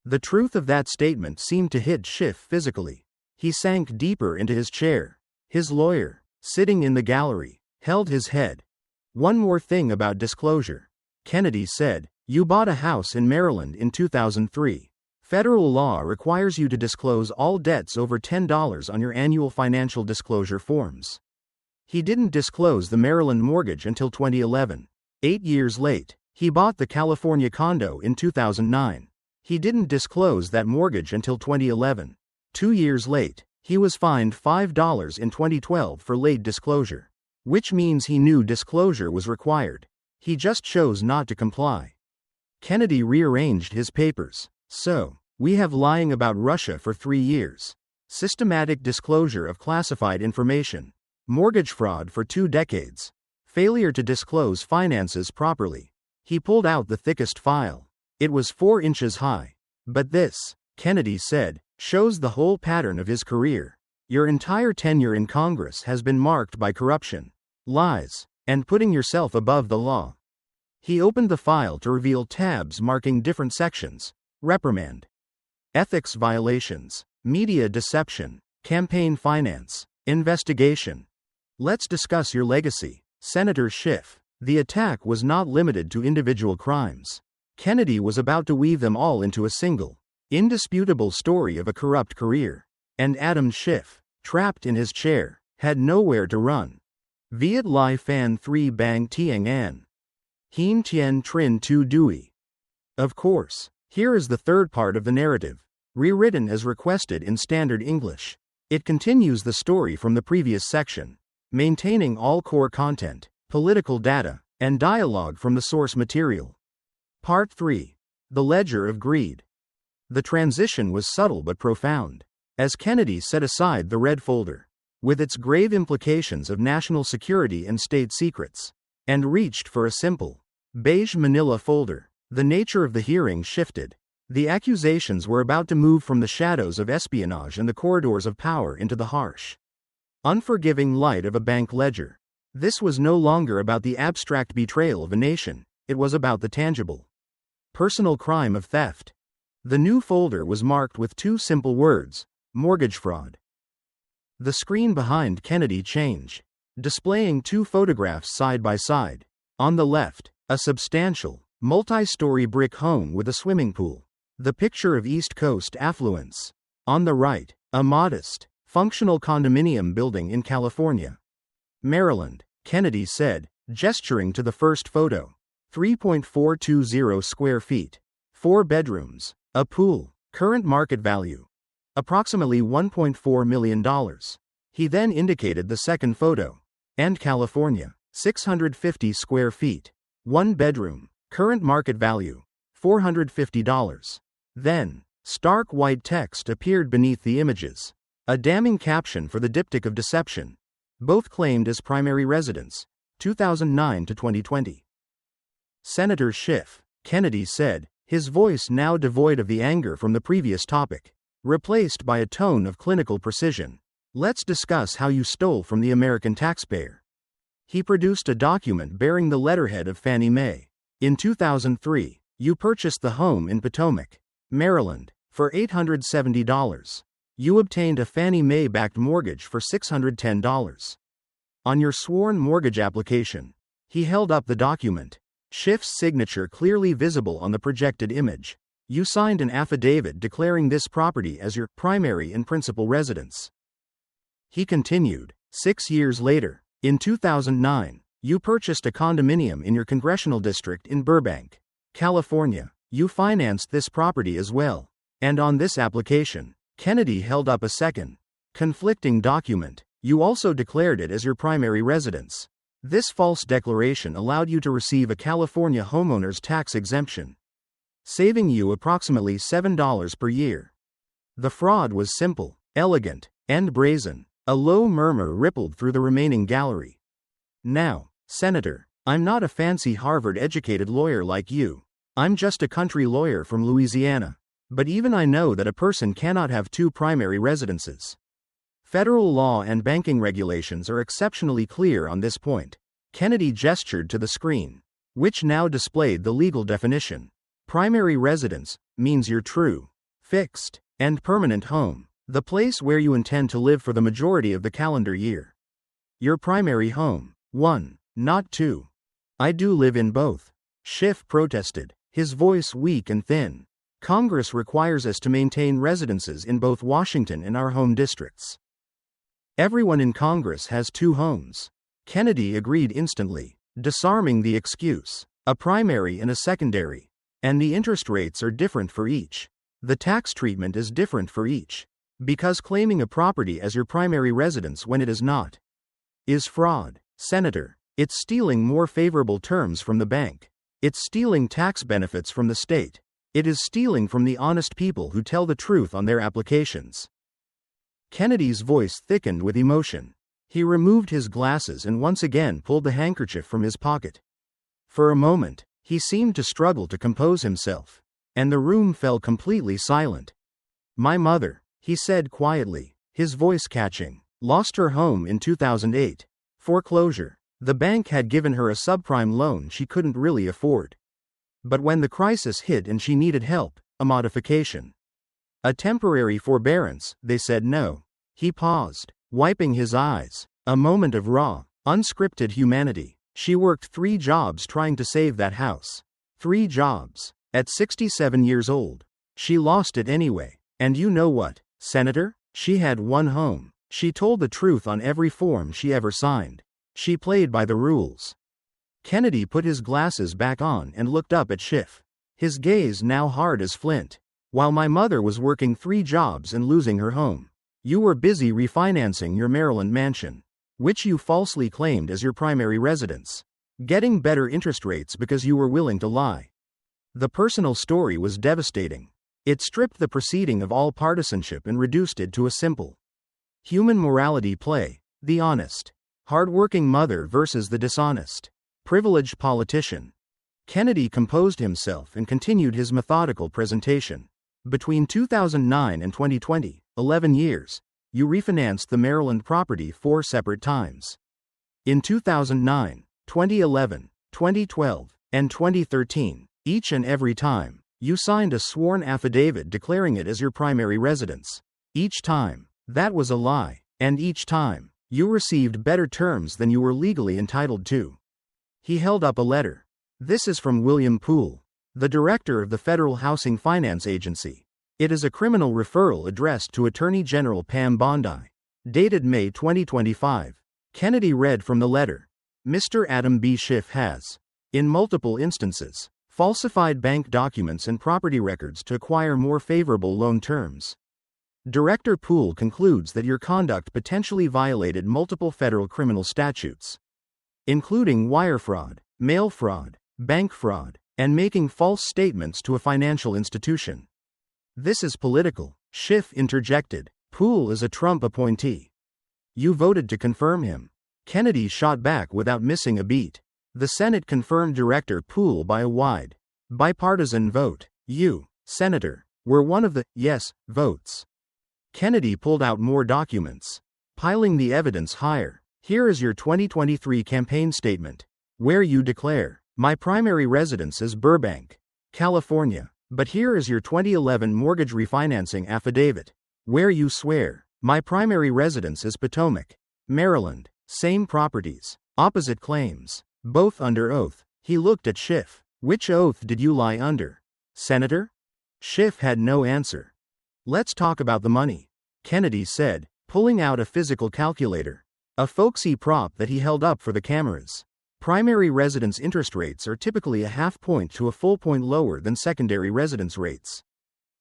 The truth of that statement seemed to hit Schiff physically. He sank deeper into his chair. His lawyer, sitting in the gallery, held his head. One more thing about disclosure, Kennedy said. You bought a house in Maryland in 2003. Federal law requires you to disclose all debts over $10 on your annual financial disclosure forms. He didn't disclose the Maryland mortgage until 2011. 8 years late, he bought the California condo in 2009. He didn't disclose that mortgage until 2011. 2 years late, He was fined $5 in 2012 for late disclosure. Which means he knew disclosure was required. He just chose not to comply. Kennedy rearranged his papers. So, we have lying about Russia for 3 years. Systematic disclosure of classified information. Mortgage fraud for 2 decades. Failure to disclose finances properly. He pulled out the thickest file. It was 4 inches high. But this, Kennedy said, shows the whole pattern of his career. Your entire tenure in Congress has been marked by corruption, lies, and putting yourself above the law. He opened the file to reveal tabs marking different sections: reprimand, ethics violations, media deception, campaign finance, investigation. Let's discuss your legacy, Senator Schiff. The attack was not limited to individual crimes. Kennedy was about to weave them all into a single, indisputable story of a corrupt career. And Adam Schiff, trapped in his chair, had nowhere to run. Viet Lai Fan 3 Bang Tiang An. Hien Tien Trin Tu Dui. Of course, here is the third part of the narrative, rewritten as requested in standard English. It continues the story from the previous section, maintaining all core content, political data, and dialogue from the source material. Part 3. The Ledger of Greed. The transition was subtle but profound. As Kennedy set aside the red folder, with its grave implications of national security and state secrets, and reached for a simple, beige manila folder, the nature of the hearing shifted. The accusations were about to move from the shadows of espionage and the corridors of power into the harsh, unforgiving light of a bank ledger. This was no longer about the abstract betrayal of a nation, it was about the tangible, personal crime of theft. The new folder was marked with 2 simple words: mortgage fraud. The screen behind Kennedy changed, displaying 2 photographs side by side. On the left, a substantial, multi-story brick home with a swimming pool, the picture of East Coast affluence. On the right, a modest, functional condominium building in California, Maryland, Kennedy said, gesturing to the first photo. 3.420 square feet, 4 bedrooms, a pool, current market value, approximately $1.4 million. He then indicated the second photo. And California, 650 square feet, 1 bedroom, current market value, $450. Then, stark white text appeared beneath the images. A damning caption for the diptych of deception. Both claimed as primary residence, 2009 to 2020. Senator Schiff, Kennedy said, his voice now devoid of the anger from the previous topic, replaced by a tone of clinical precision. Let's discuss how you stole from the American taxpayer. He produced a document bearing the letterhead of Fannie Mae. In 2003, you purchased the home in Potomac, Maryland, for $870. You obtained a Fannie Mae-backed mortgage for $610. On your sworn mortgage application, he held up the document, Schiff's signature clearly visible on the projected image. You signed an affidavit declaring this property as your primary and principal residence. He continued, 6 years later, in 2009, you purchased a condominium in your congressional district in Burbank, California. You financed this property as well. And on this application, Kennedy held up a second, conflicting document. You also declared it as your primary residence. This false declaration allowed you to receive a California homeowner's tax exemption, saving you approximately $7 per year. The fraud was simple, elegant, and brazen. A low murmur rippled through the remaining gallery. Now, Senator, I'm not a fancy Harvard-educated lawyer like you. I'm just a country lawyer from Louisiana. But even I know that a person cannot have 2 primary residences. Federal law and banking regulations are exceptionally clear on this point. Kennedy gestured to the screen, which now displayed the legal definition. Primary residence means your true, fixed, and permanent home, the place where you intend to live for the majority of the calendar year. Your primary home. 1, not 2. I do live in both. Schiff protested, his voice weak and thin. Congress requires us to maintain residences in both Washington and our home districts. Everyone in Congress has 2 homes. Kennedy agreed instantly, disarming the excuse. A primary and a secondary. And the interest rates are different for each. The tax treatment is different for each. Because claiming a property as your primary residence when it is not is fraud. Senator, it's stealing more favorable terms from the bank. It's stealing tax benefits from the state. It is stealing from the honest people who tell the truth on their applications. Kennedy's voice thickened with emotion. He removed his glasses and once again pulled the handkerchief from his pocket. For a moment, he seemed to struggle to compose himself, and the room fell completely silent. My mother, he said quietly, his voice catching, lost her home in 2008. Foreclosure. The bank had given her a subprime loan she couldn't really afford. But when the crisis hit and she needed help, a modification, a temporary forbearance, they said no. He paused, wiping his eyes. A moment of raw, unscripted humanity. She worked 3 jobs trying to save that house. 3 jobs. At 67 years old. She lost it anyway. And you know what, Senator? She had one home. She told the truth on every form she ever signed. She played by the rules. Kennedy put his glasses back on and looked up at Schiff. His gaze now hard as flint. While my mother was working 3 jobs and losing her home, you were busy refinancing your Maryland mansion, which you falsely claimed as your primary residence, getting better interest rates because you were willing to lie. The personal story was devastating. It stripped the proceeding of all partisanship and reduced it to a simple human morality play: the honest, hard-working mother versus the dishonest, privileged politician. Kennedy composed himself and continued his methodical presentation. Between 2009 and 2020, 11 years, you refinanced the Maryland property 4 separate times. In 2009, 2011, 2012, and 2013, each and every time, you signed a sworn affidavit declaring it as your primary residence. Each time, that was a lie, and each time, you received better terms than you were legally entitled to. He held up a letter. This is from William Poole, the director of the Federal Housing Finance Agency. It is a criminal referral addressed to Attorney General Pam Bondi. Dated May 2025. Kennedy read from the letter. Mr. Adam B. Schiff has, in multiple instances, falsified bank documents and property records to acquire more favorable loan terms. Director Poole concludes that your conduct potentially violated multiple federal criminal statutes, including wire fraud, mail fraud, bank fraud, and making false statements to a financial institution. This is political, Schiff interjected. Poole is a Trump appointee. You voted to confirm him. Kennedy shot back without missing a beat. The Senate confirmed Director Poole by a wide, bipartisan vote. You, Senator, were one of the yes votes. Kennedy pulled out more documents, piling the evidence higher. Here is your 2023 campaign statement, where you declare, my primary residence is Burbank, California. But here is your 2011 mortgage refinancing affidavit, where you swear, my primary residence is Potomac, Maryland. Same properties, opposite claims, both under oath. He looked at Schiff. Which oath did you lie under, Senator? Schiff had no answer. Let's talk about the money, Kennedy said, pulling out a physical calculator, a folksy prop that he held up for the cameras. Primary residence interest rates are typically a half point to a full point lower than secondary residence rates.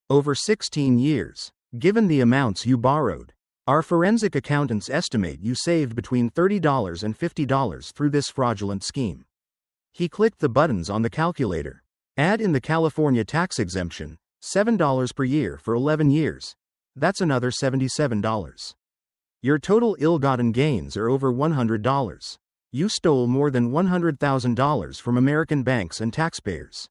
Over 16 years, given the amounts you borrowed, our forensic accountants estimate you saved between $30 and $50 through this fraudulent scheme. He clicked the buttons on the calculator. Add in the California tax exemption, $7 per year for 11 years. That's another $77. Your total ill-gotten gains are over $100. You stole more than $100,000 from American banks and taxpayers.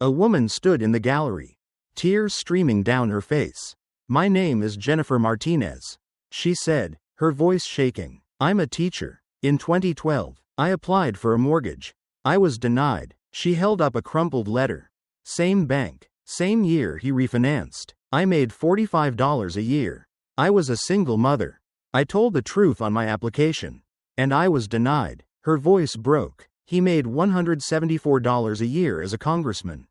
A woman stood in the gallery, tears streaming down her face. My name is Jennifer Martinez, she said, her voice shaking. I'm a teacher. In 2012, I applied for a mortgage. I was denied. She held up a crumpled letter. Same bank, same year he refinanced. I made $45 a year. I was a single mother. I told the truth on my application. And I was denied. Her voice broke. He made $174 a year as a congressman.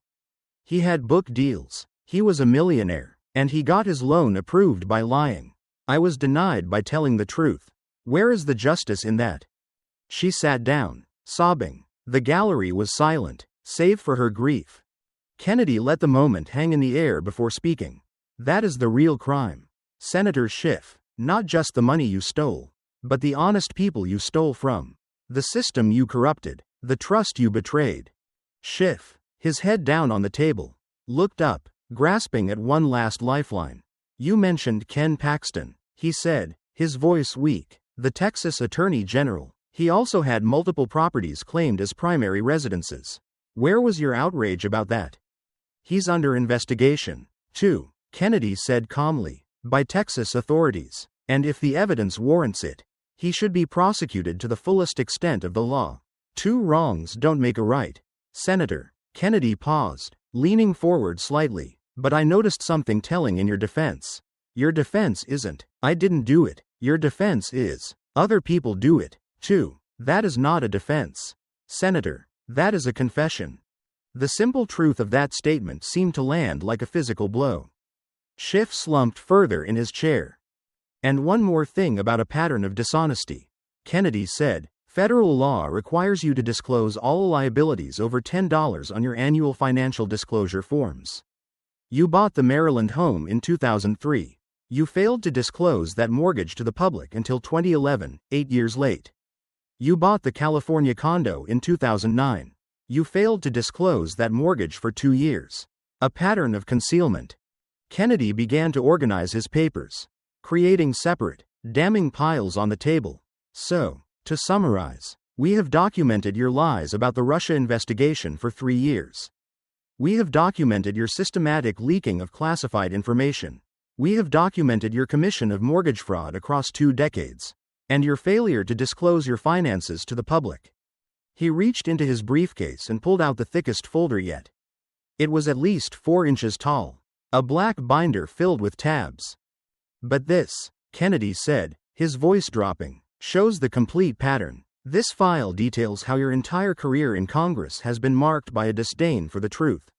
He had book deals. He was a millionaire. And he got his loan approved by lying. I was denied by telling the truth. Where is the justice in that? She sat down, sobbing. The gallery was silent, save for her grief. Kennedy let the moment hang in the air before speaking. That is the real crime. Senator Schiff, not just the money you stole, but the honest people you stole from, the system you corrupted, the trust you betrayed. Schiff, his head down on the table, looked up, grasping at one last lifeline. You mentioned Ken Paxton, he said, his voice weak, the Texas Attorney General. He also had multiple properties claimed as primary residences. Where was your outrage about that? He's under investigation, too, Kennedy said calmly, by Texas authorities, and if the evidence warrants it, he should be prosecuted to the fullest extent of the law. Two wrongs don't make a right. Senator, Kennedy paused, leaning forward slightly, but I noticed something telling in your defense. Your defense isn't, I didn't do it. Your defense is, other people do it, too. That is not a defense. Senator, that is a confession. The simple truth of that statement seemed to land like a physical blow. Schiff slumped further in his chair. And one more thing about a pattern of dishonesty. Kennedy said, federal law requires you to disclose all liabilities over $10 on your annual financial disclosure forms. You bought the Maryland home in 2003. You failed to disclose that mortgage to the public until 2011, 8 years late. You bought the California condo in 2009. You failed to disclose that mortgage for 2 years. A pattern of concealment. Kennedy began to organize his papers, creating separate, damning piles on the table. So, to summarize, we have documented your lies about the Russia investigation for 3 years. We have documented your systematic leaking of classified information. We have documented your commission of mortgage fraud across 2 decades, and your failure to disclose your finances to the public. He reached into his briefcase and pulled out the thickest folder yet. It was at least 4 inches tall, a black binder filled with tabs. But this, Kennedy said, his voice dropping, shows the complete pattern. This file details how your entire career in Congress has been marked by a disdain for the truth,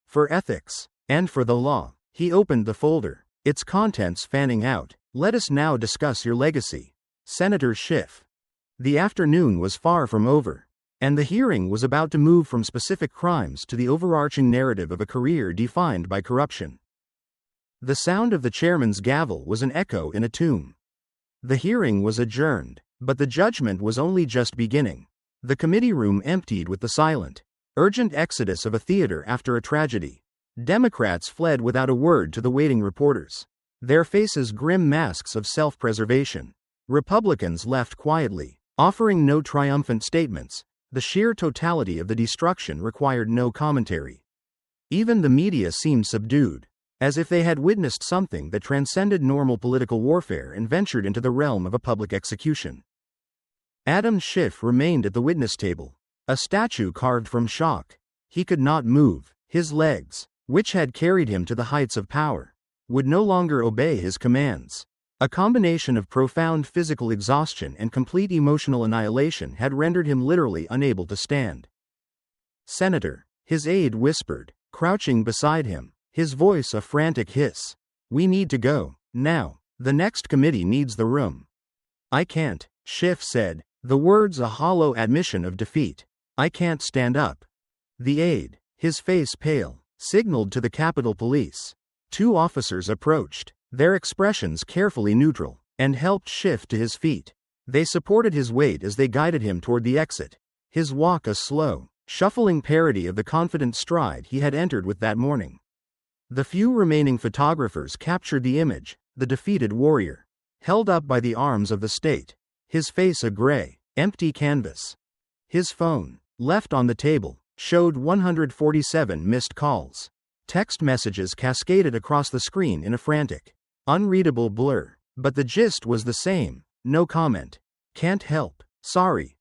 for ethics, and for the law. He opened the folder, its contents fanning out. Let us now discuss your legacy, Senator Schiff. The afternoon was far from over, and the hearing was about to move from specific crimes to the overarching narrative of a career defined by corruption. The sound of the chairman's gavel was an echo in a tomb. The hearing was adjourned, but the judgment was only just beginning. The committee room emptied with the silent, urgent exodus of a theater after a tragedy. Democrats fled without a word to the waiting reporters, their faces grim masks of self-preservation. Republicans left quietly, offering no triumphant statements. The sheer totality of the destruction required no commentary. Even the media seemed subdued, as if they had witnessed something that transcended normal political warfare and ventured into the realm of a public execution. Adam Schiff remained at the witness table, a statue carved from chalk. He could not move. His legs, which had carried him to the heights of power, would no longer obey his commands. A combination of profound physical exhaustion and complete emotional annihilation had rendered him literally unable to stand. Senator, his aide whispered, crouching beside him, his voice a frantic hiss. We need to go, now. The next committee needs the room. I can't, Schiff said, the words a hollow admission of defeat. I can't stand up. The aide, his face pale, signaled to the Capitol Police. 2 officers approached, their expressions carefully neutral, and helped Schiff to his feet. They supported his weight as they guided him toward the exit, his walk a slow, shuffling parody of the confident stride he had entered with that morning. The few remaining photographers captured the image, the defeated warrior, held up by the arms of the state, his face a gray, empty canvas. His phone, left on the table, showed 147 missed calls. Text messages cascaded across the screen in a frantic, unreadable blur, but the gist was the same. No comment. Can't help. Sorry.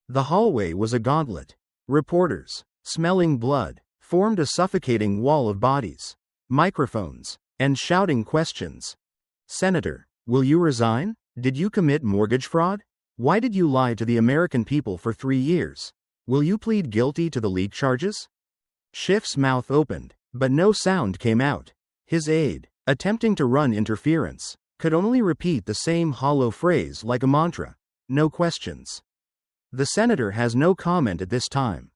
The hallway was a gauntlet. Reporters, smelling blood, formed a suffocating wall of bodies, microphones, and shouting questions. Senator, will you resign? Did you commit mortgage fraud? Why did you lie to the American people for 3 years? Will you plead guilty to the leak charges? Schiff's mouth opened, but no sound came out. His aide, attempting to run interference, could only repeat the same hollow phrase like a mantra. No questions. The senator has no comment at this time.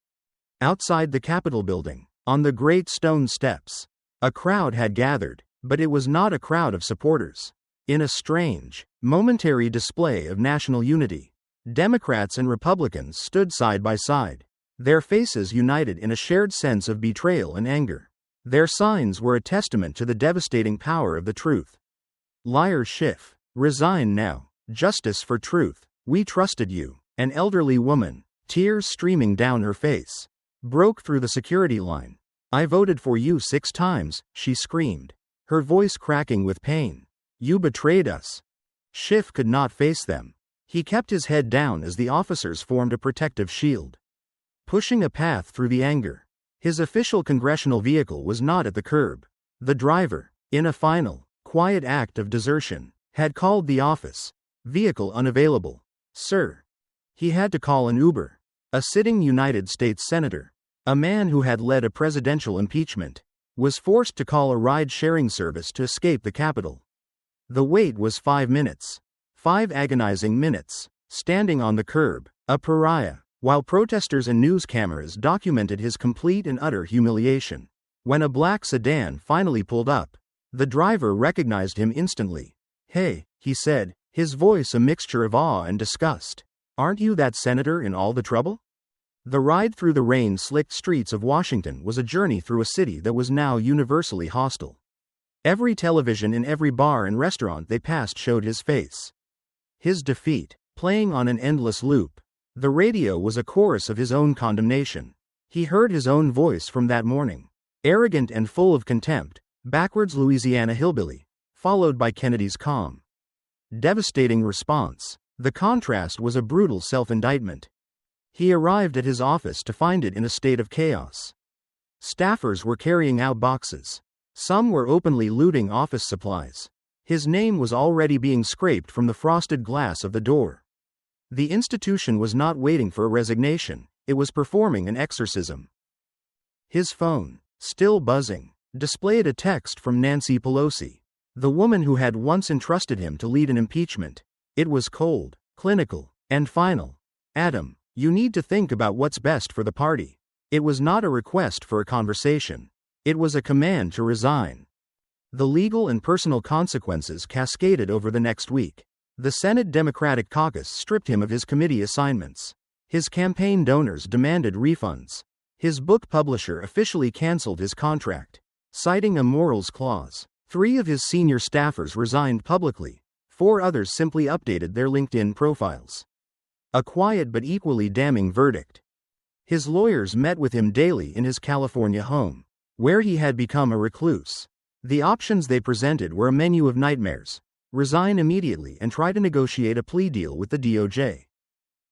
Outside the Capitol building, on the great stone steps, a crowd had gathered, but it was not a crowd of supporters. In a strange, momentary display of national unity, Democrats and Republicans stood side by side, their faces united in a shared sense of betrayal and anger. Their signs were a testament to the devastating power of the truth. Liar Schiff, resign now. Justice for truth. We trusted you. An elderly woman, tears streaming down her face, broke through the security line. I voted for you 6 times, she screamed, her voice cracking with pain. You betrayed us. Schiff could not face them. He kept his head down as the officers formed a protective shield, pushing a path through the anger. His official congressional vehicle was not at the curb. The driver, in a final, quiet act of desertion, had called the office. Vehicle unavailable. Sir. He had to call an Uber. A sitting United States Senator, a man who had led a presidential impeachment, was forced to call a ride-sharing service to escape the Capitol. The wait was 5 minutes. 5 agonizing minutes, standing on the curb, a pariah, while protesters and news cameras documented his complete and utter humiliation. When a black sedan finally pulled up, the driver recognized him instantly. Hey, he said, his voice a mixture of awe and disgust. Aren't you that senator in all the trouble? The ride through the rain-slicked streets of Washington was a journey through a city that was now universally hostile. Every television in every bar and restaurant they passed showed his face. His defeat, playing on an endless loop. The radio was a chorus of his own condemnation. He heard his own voice from that morning, arrogant and full of contempt, backwards Louisiana hillbilly, followed by Kennedy's calm, devastating response. The contrast was a brutal self-indictment. He arrived at his office to find it in a state of chaos. Staffers were carrying out boxes. Some were openly looting office supplies. His name was already being scraped from the frosted glass of the door. The institution was not waiting for a resignation, it was performing an exorcism. His phone, still buzzing, displayed a text from Nancy Pelosi, the woman who had once entrusted him to lead an impeachment. It was cold, clinical, and final. Adam, you need to think about what's best for the party. It was not a request for a conversation. It was a command to resign. The legal and personal consequences cascaded over the next week. The Senate Democratic Caucus stripped him of his committee assignments. His campaign donors demanded refunds. His book publisher officially canceled his contract, citing a morals clause. 3 of his senior staffers resigned publicly. 4 others simply updated their LinkedIn profiles. A quiet but equally damning verdict. His lawyers met with him daily in his California home, where he had become a recluse. The options they presented were a menu of nightmares. Resign immediately and try to negotiate a plea deal with the DOJ.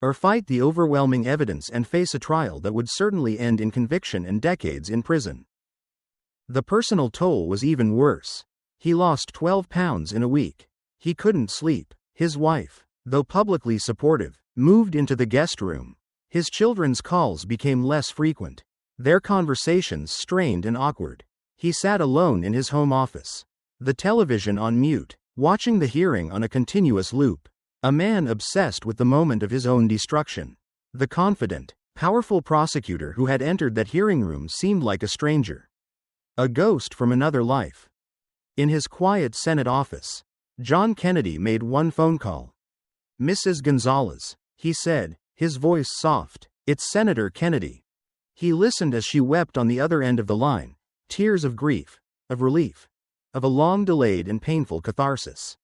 Or fight the overwhelming evidence and face a trial that would certainly end in conviction and decades in prison. The personal toll was even worse. He lost 12 pounds in a week. He couldn't sleep. His wife, though publicly supportive, moved into the guest room. His children's calls became less frequent. Their conversations strained and awkward. He sat alone in his home office, the television on mute, watching the hearing on a continuous loop. A man obsessed with the moment of his own destruction. The confident, powerful prosecutor who had entered that hearing room seemed like a stranger, a ghost from another life. In his quiet Senate office, John Kennedy made one phone call. Mrs. Gonzalez, he said, his voice soft. It's Senator Kennedy. He listened as she wept on the other end of the line, tears of grief, of relief, of a long-delayed and painful catharsis.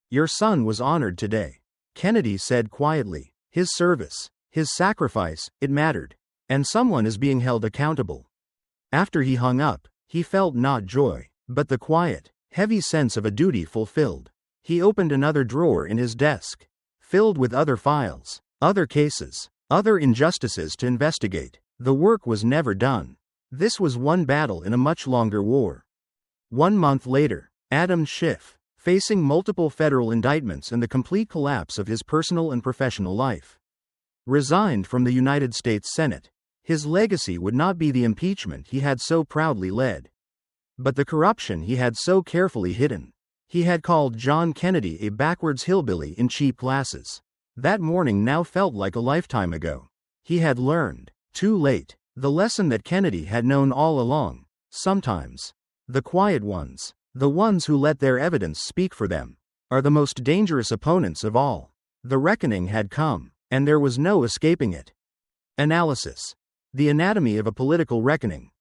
Your son was honored today, Kennedy said quietly. His service, his sacrifice, it mattered. And someone is being held accountable. After he hung up, he felt not joy, but the quiet, heavy sense of a duty fulfilled. He opened another drawer in his desk, filled with other files, other cases, other injustices to investigate. The work was never done. This was one battle in a much longer war. 1 month later, Adam Schiff, facing multiple federal indictments and the complete collapse of his personal and professional life, resigned from the United States Senate. His legacy would not be the impeachment he had so proudly led, but the corruption he had so carefully hidden. He had called John Kennedy a backwards hillbilly in cheap glasses. That morning now felt like a lifetime ago. He had learned, too late, the lesson that Kennedy had known all along. Sometimes, the quiet ones, the ones who let their evidence speak for them, are the most dangerous opponents of all. The reckoning had come, and there was no escaping it. Analysis. The anatomy of a political reckoning.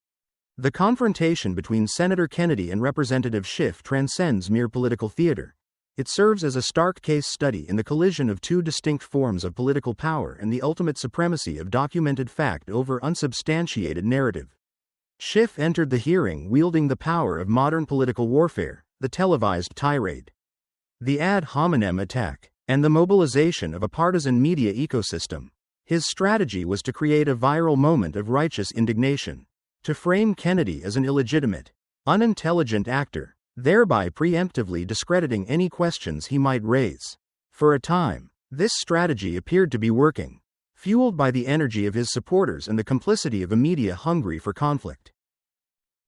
The confrontation between Senator Kennedy and Representative Schiff transcends mere political theater. It serves as a stark case study in the collision of two distinct forms of political power and the ultimate supremacy of documented fact over unsubstantiated narrative. Schiff entered the hearing wielding the power of modern political warfare, the televised tirade, the ad hominem attack, and the mobilization of a partisan media ecosystem. His strategy was to create a viral moment of righteous indignation, to frame Kennedy as an illegitimate, unintelligent actor, thereby preemptively discrediting any questions he might raise. For a time, this strategy appeared to be working, fueled by the energy of his supporters and the complicity of a media hungry for conflict.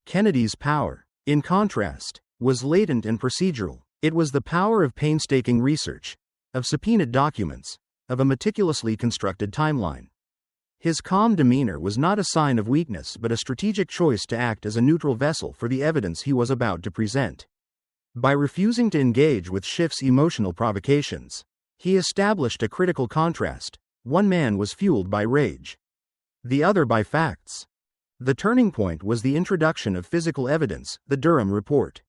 Kennedy's power, in contrast, was latent and procedural. It was the power of painstaking research, of subpoenaed documents, of a meticulously constructed timeline. His calm demeanor was not a sign of weakness but a strategic choice to act as a neutral vessel for the evidence he was about to present. By refusing to engage with Schiff's emotional provocations, he established a critical contrast. One man was fueled by rage, the other by facts. The turning point was the introduction of physical evidence, the Durham Report,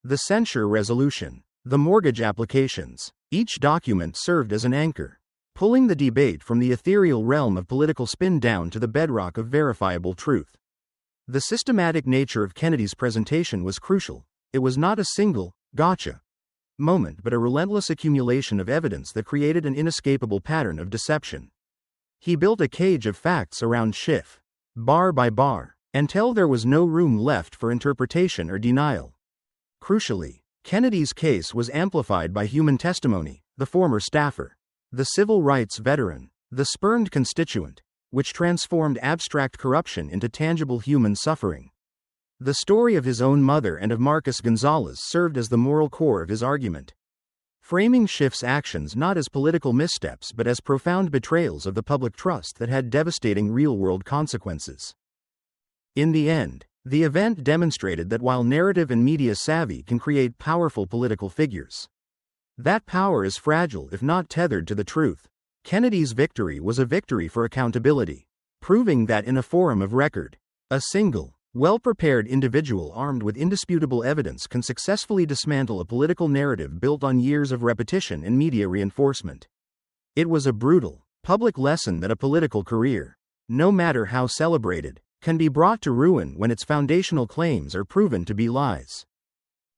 the censure resolution, the mortgage applications. Each document served as an anchor, pulling the debate from the ethereal realm of political spin down to the bedrock of verifiable truth. The systematic nature of Kennedy's presentation was crucial. It was not a single, gotcha moment but a relentless accumulation of evidence that created an inescapable pattern of deception. He built a cage of facts around Schiff, bar by bar, until there was no room left for interpretation or denial. Crucially, Kennedy's case was amplified by human testimony, the former staffer, the civil rights veteran, the spurned constituent, which transformed abstract corruption into tangible human suffering. The story of his own mother and of Marcus Gonzalez served as the moral core of his argument, framing Schiff's actions not as political missteps but as profound betrayals of the public trust that had devastating real-world consequences. In the end, the event demonstrated that while narrative and media savvy can create powerful political figures, that power is fragile if not tethered to the truth. Kennedy's victory was a victory for accountability, proving that in a forum of record, a single, well-prepared individual armed with indisputable evidence can successfully dismantle a political narrative built on years of repetition and media reinforcement. It was a brutal, public lesson that a political career, no matter how celebrated, can be brought to ruin when its foundational claims are proven to be lies.